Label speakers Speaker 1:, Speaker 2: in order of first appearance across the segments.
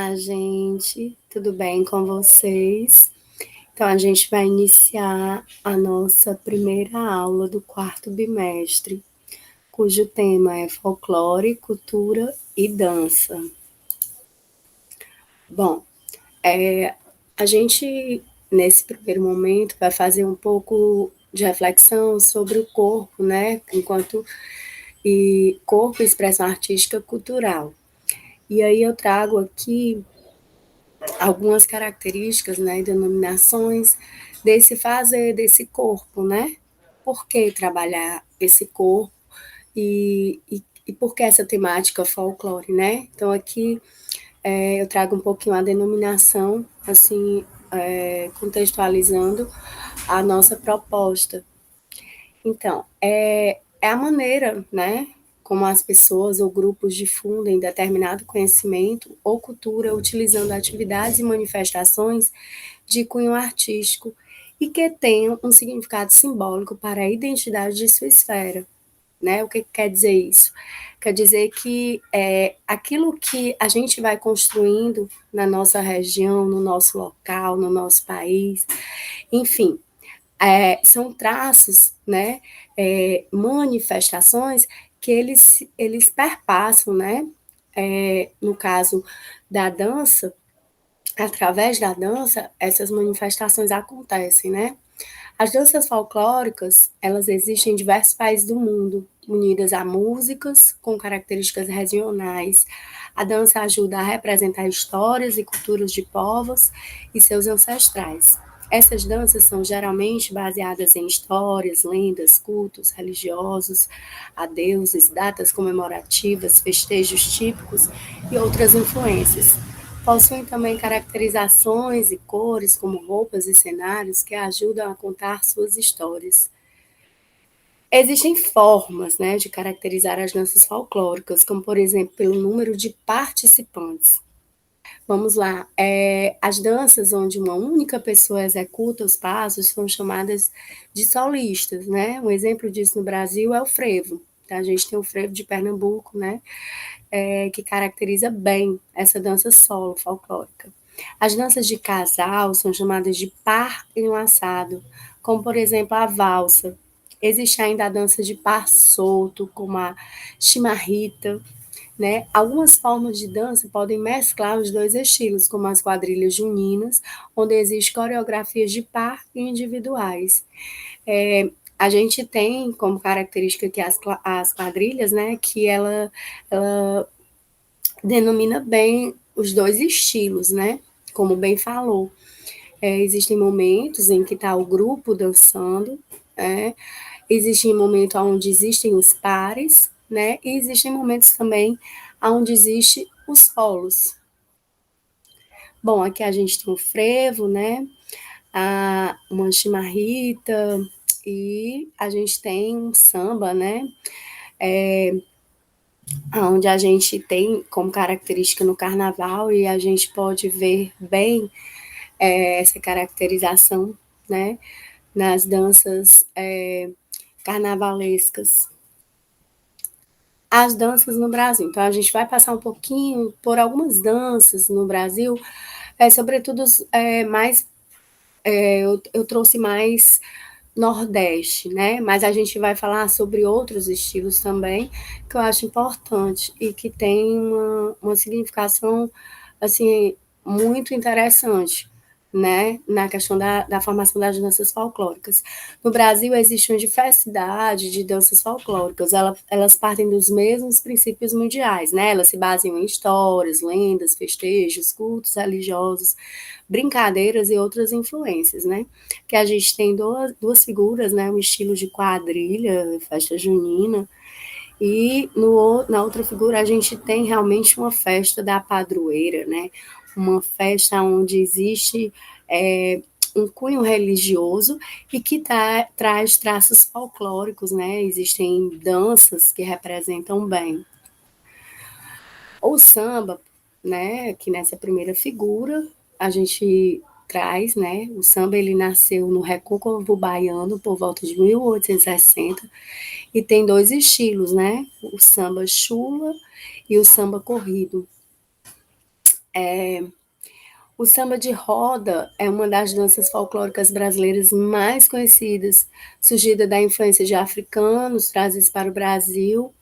Speaker 1: Olá, gente, tudo bem com vocês? Então, a gente vai iniciar a nossa primeira aula do quarto bimestre, cujo tema é folclore, cultura e dança. Bom, a gente, nesse primeiro momento, vai fazer um pouco de reflexão sobre o corpo, né? Corpo e expressão artística cultural. E aí eu trago aqui algumas características, né, e denominações desse fazer, desse corpo, né? Por que trabalhar esse corpo e por que essa temática folclore, né? Então aqui eu trago um pouquinho a denominação, assim, contextualizando a nossa proposta. Então, é a maneira, né, como as pessoas ou grupos difundem determinado conhecimento ou cultura utilizando atividades e manifestações de cunho artístico e que tenham um significado simbólico para a identidade de sua esfera. Né? O que quer dizer isso? Quer dizer que aquilo que a gente vai construindo na nossa região, no nosso local, no nosso país, enfim, são traços, né, manifestações que eles perpassam, né, no caso da dança, através da dança, essas manifestações acontecem, né? As danças folclóricas, elas existem em diversos países do mundo, unidas a músicas com características regionais. A dança ajuda a representar histórias e culturas de povos e seus ancestrais. Essas danças são geralmente baseadas em histórias, lendas, cultos religiosos, a deuses, datas comemorativas, festejos típicos e outras influências. Possuem também caracterizações e cores, como roupas e cenários, que ajudam a contar suas histórias. Existem formas, né, de caracterizar as danças folclóricas, como, por exemplo, pelo número de participantes. Vamos lá. As danças onde uma única pessoa executa os passos são chamadas de solistas, né? Um exemplo disso no Brasil é o frevo. Tá? A gente tem o frevo de Pernambuco, né? Que caracteriza bem essa dança solo folclórica. As danças de casal são chamadas de par enlaçado, como por exemplo a valsa. Existe ainda a dança de par solto, como a chimarrita, né? Algumas formas de dança podem mesclar os dois estilos, como as quadrilhas juninas, onde existem coreografias de par e individuais. A gente tem como característica que as quadrilhas, né, que ela denomina bem os dois estilos, né? Como bem falou. Existem momentos em que está o grupo dançando, né? Existem momentos onde existem os pares, né? E existem momentos também onde existem os polos. Bom, aqui a gente tem o frevo, né? Uma chimarrita e a gente tem um samba, né? Onde a gente tem como característica no carnaval e a gente pode ver bem essa caracterização, né, nas danças carnavalescas. As danças no Brasil. Então, a gente vai passar um pouquinho por algumas danças no Brasil, sobretudo mais. Eu trouxe mais Nordeste, né? Mas a gente vai falar sobre outros estilos também, que eu acho importante e que tem uma significação, assim, muito interessante, né? Na questão da formação das danças folclóricas. No Brasil, existe uma diversidade de danças folclóricas, elas partem dos mesmos princípios mundiais, né? Elas se baseiam em histórias, lendas, festejos, cultos religiosos, brincadeiras e outras influências, né? Que a gente tem duas figuras, né? Um estilo de quadrilha, festa junina, e na outra figura a gente tem realmente uma festa da padroeira, né? Uma festa onde existe um cunho religioso e que traz traços folclóricos, né? Existem danças que representam bem. O samba, né? Que nessa primeira figura a gente traz, né? O samba ele nasceu no Recôncavo Baiano por volta de 1860 e tem dois estilos, né? O samba chula e o samba corrido. O samba de roda é uma das danças folclóricas brasileiras mais conhecidas, surgida da influência de africanos trazidos para o Brasil,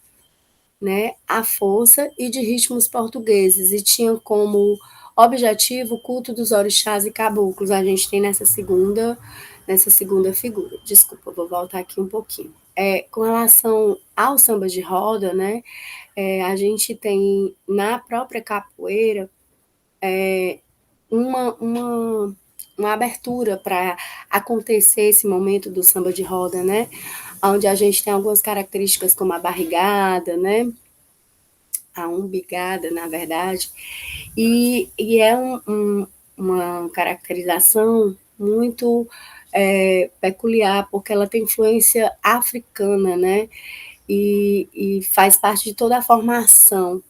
Speaker 1: né, à força e de ritmos portugueses, e tinha como objetivo o culto dos orixás e caboclos. A gente tem nessa segunda figura. Desculpa, vou voltar aqui um pouquinho. Com relação ao samba de roda, né, a gente tem na própria capoeira uma, uma, uma abertura para acontecer esse momento do samba de roda, né? Onde a gente tem algumas características como a barrigada, né? A umbigada, na verdade, e é uma caracterização muito peculiar, porque ela tem influência africana, né? E faz parte de toda a formação,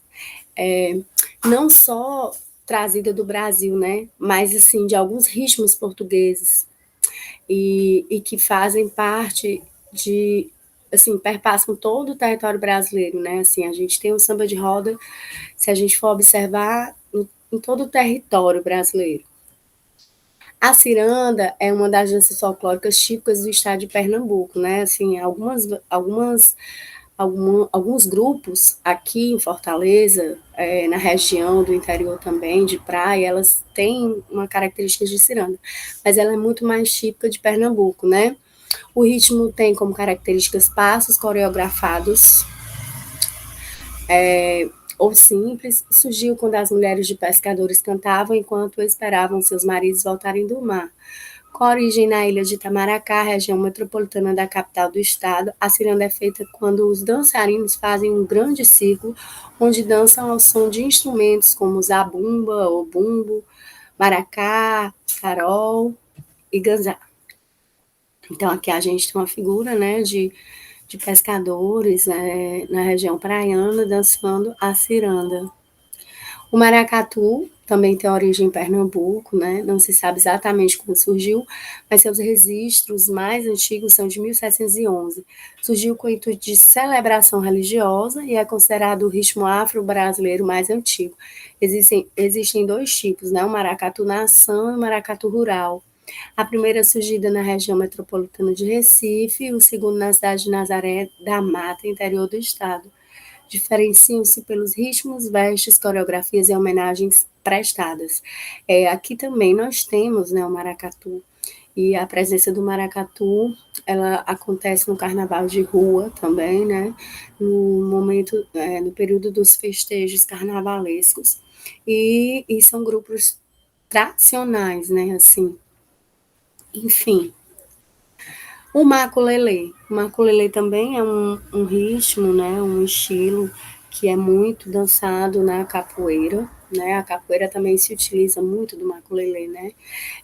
Speaker 1: é, não só trazida do Brasil, né? Mas assim de alguns ritmos portugueses e que fazem parte de assim, perpassam todo o território brasileiro, né? Assim, a gente tem o samba de roda, se a gente for observar, em todo o território brasileiro. A ciranda é uma das danças folclóricas típicas do estado de Pernambuco, né? Assim, alguns grupos aqui em Fortaleza, na região do interior também, de praia, elas têm uma característica de ciranda, mas ela é muito mais típica de Pernambuco, né? O ritmo tem como características passos coreografados, ou simples, surgiu quando as mulheres de pescadores cantavam enquanto esperavam seus maridos voltarem do mar. Com origem na ilha de Itamaracá, região metropolitana da capital do estado, a ciranda é feita quando os dançarinos fazem um grande círculo, onde dançam ao som de instrumentos como zabumba ou bumbo, maracá, carol e ganzá. Então aqui a gente tem uma figura, né, de pescadores na região praiana dançando a ciranda. O maracatu também tem origem em Pernambuco, né? Não se sabe exatamente quando surgiu, mas seus registros mais antigos são de 1711. Surgiu com o intuito de celebração religiosa e é considerado o ritmo afro-brasileiro mais antigo. Existem dois tipos, né? O maracatu nação e o maracatu rural. A primeira surgida na região metropolitana de Recife e o segundo na cidade de Nazaré da Mata, interior do estado. Diferenciam-se pelos ritmos, vestes, coreografias e homenagens prestadas. Aqui também nós temos, né, o maracatu, e a presença do maracatu, ela acontece no carnaval de rua também, né, no momento, no período dos festejos carnavalescos, e são grupos tradicionais, né, assim, enfim. O maculelê. O maculelê também é um ritmo, né, um estilo que é muito dançado na capoeira, né? A capoeira também se utiliza muito do maculelê, né?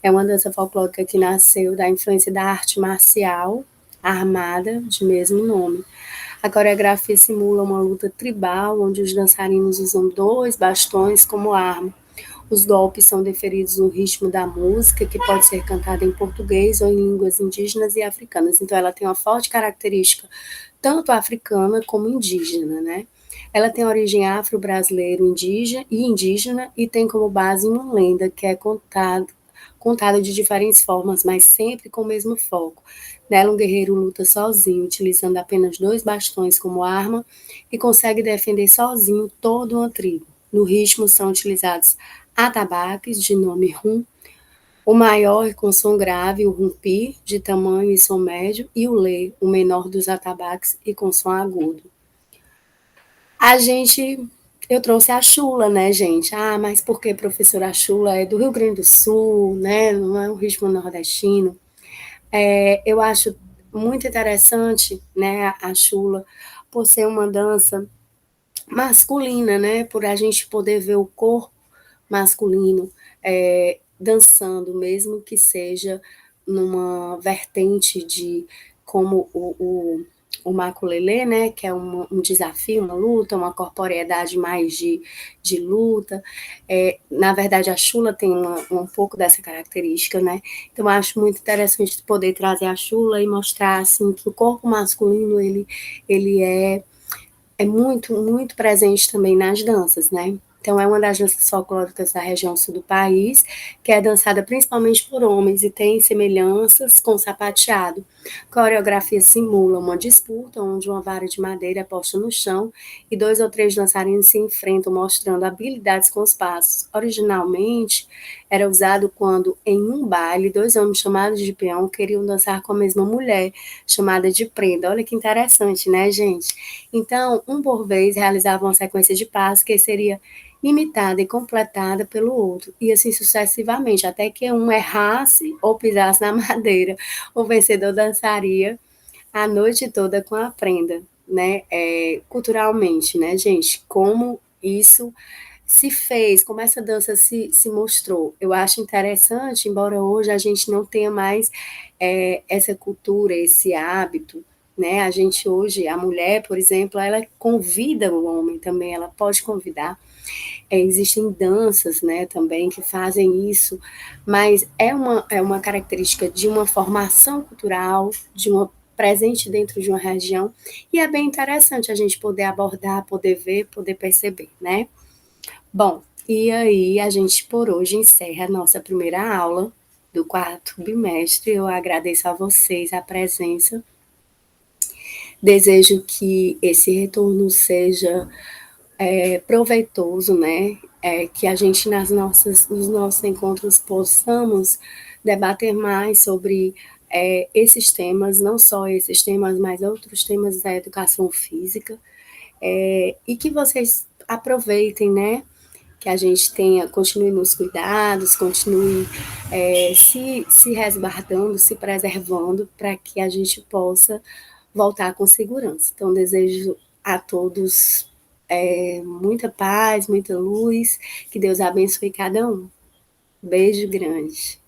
Speaker 1: É uma dança folclórica que nasceu da influência da arte marcial armada de mesmo nome. A coreografia simula uma luta tribal, onde os dançarinos usam dois bastões como arma. Os golpes são deferidos no ritmo da música, que pode ser cantada em português ou em línguas indígenas e africanas. Então, ela tem uma forte característica tanto africana como indígena, né? Ela tem origem afro-brasileiro indígena e tem como base uma lenda que é contada de diferentes formas, mas sempre com o mesmo foco. Nela, um guerreiro luta sozinho, utilizando apenas dois bastões como arma e consegue defender sozinho toda uma tribo. No ritmo são utilizados atabaques, de nome rum, o maior com som grave, o rumpi, de tamanho e som médio, e o lê, o menor dos atabaques e com som agudo. A gente, eu trouxe a chula, né, gente? Ah, mas por que professora? A chula é do Rio Grande do Sul, né? Não é um ritmo nordestino. Eu acho muito interessante, né, a chula, por ser uma dança masculina, né? Por a gente poder ver o corpo masculino dançando, mesmo que seja numa vertente de como o maculelê, né, que é um desafio, uma luta, uma corporeidade mais de luta. Na verdade, a chula tem um pouco dessa característica, né? Então, eu acho muito interessante poder trazer a chula e mostrar assim que o corpo masculino ele é muito muito presente também nas danças, né? Então, é uma das danças folclóricas da região sul do país, que é dançada principalmente por homens e tem semelhanças com o sapateado. A coreografia simula uma disputa onde uma vara de madeira é posta no chão e 2 ou 3 dançarinos se enfrentam mostrando habilidades com os passos. Originalmente, era usado quando, em um baile, 2 homens chamados de peão queriam dançar com a mesma mulher, chamada de prenda. Olha que interessante, né, gente? Então, um por vez realizava uma sequência de passos que seria imitada e completada pelo outro, e assim sucessivamente, até que um errasse ou pisasse na madeira. O vencedor dançaria a noite toda com a prenda, né? Culturalmente, né, gente? Como isso se fez, como essa dança se mostrou. Eu acho interessante, embora hoje a gente não tenha mais essa cultura, esse hábito, né? A gente hoje, a mulher, por exemplo, ela convida o homem também, ela pode convidar. Existem danças, né, também que fazem isso, mas é uma característica de uma formação cultural, de uma presente dentro de uma região, e é bem interessante a gente poder abordar, poder ver, poder perceber, né? Bom, e aí a gente por hoje encerra a nossa primeira aula do quarto bimestre. Eu agradeço a vocês a presença. Desejo que esse retorno seja proveitoso, né? Que a gente nos nossos encontros possamos debater mais sobre esses temas, não só esses temas, mas outros temas da educação física, e que vocês aproveitem, né? Que a gente continue nos cuidados, continue se resguardando, se preservando, para que a gente possa voltar com segurança. Então, desejo a todos muita paz, muita luz, que Deus abençoe cada um. Beijo grande.